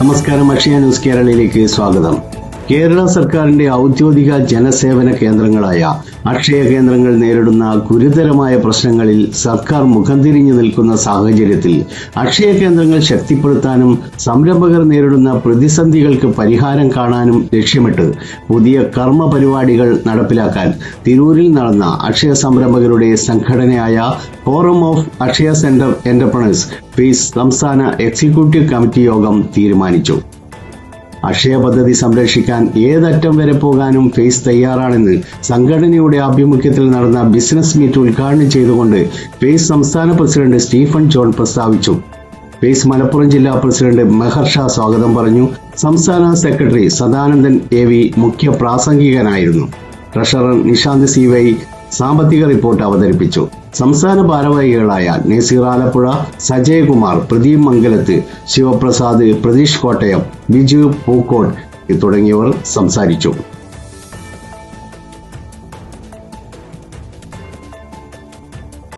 നമസ്കാരം, അക്ഷയ ന്യൂസ് കേരളയിലേക്ക് സ്വാഗതം. കേരള സർക്കാരിന്റെ ഔദ്യോഗിക ജനസേവന കേന്ദ്രങ്ങളായ അക്ഷയ കേന്ദ്രങ്ങൾ നേരിടുന്ന ഗുരുതരമായ പ്രശ്നങ്ങളിൽ സർക്കാർ മുഖം തിരിഞ്ഞു നിൽക്കുന്ന സാഹചര്യത്തിൽ അക്ഷയ കേന്ദ്രങ്ങൾ ശക്തിപ്പെടുത്താനും സംരംഭകർ നേരിടുന്ന പ്രതിസന്ധികൾക്ക് പരിഹാരം കാണാനും ലക്ഷ്യമിട്ട് പുതിയ കർമ്മ പരിപാടികൾ നടപ്പിലാക്കാൻ തിരൂരിൽ നടന്ന അക്ഷയ സംരംഭകരുടെ സംഘടനയായ forum of Akshaya centre entrepreneurs FACE സംസ്ഥാന എക്സിക്യൂട്ടീവ് കമ്മിറ്റി യോഗം തീരുമാനിച്ചു. അക്ഷയ പദ്ധതി സംരക്ഷിക്കാൻ ഏതറ്റം വരെ പോകാനും ഫേസ് തയ്യാറാണെന്ന് സംഘടനയുടെ ആഭിമുഖ്യത്തിൽ നടന്ന ബിസിനസ് മീറ്റ് ഉദ്ഘാടനം ചെയ്തുകൊണ്ട് ഫേസ് സംസ്ഥാന പ്രസിഡന്റ് സ്റ്റീഫൻ ജോൺ പ്രസ്താവിച്ചു. ഫേസ് മലപ്പുറം ജില്ലാ പ്രസിഡന്റ് മെഹർ ഷാ സ്വാഗതം പറഞ്ഞു. സംസ്ഥാന സെക്രട്ടറി സദാനന്ദൻ AV മുഖ്യ പ്രാസംഗികനായിരുന്നു. ട്രഷറർ നിഷാന്ത് CY സാമ്പത്തിക റിപ്പോർട്ട് അവതരിപ്പിച്ചു. സംസ്ഥാന ഭാരവാഹികളായ നസീർ ആലപ്പുഴ, സജയകുമാർ, പ്രദീപ് മംഗലത്ത്, ശിവപ്രസാദ്, പ്രതീഷ് കോട്ടയം, ബിജു പൂക്കോട് തുടങ്ങിയവർ സംസാരിച്ചു.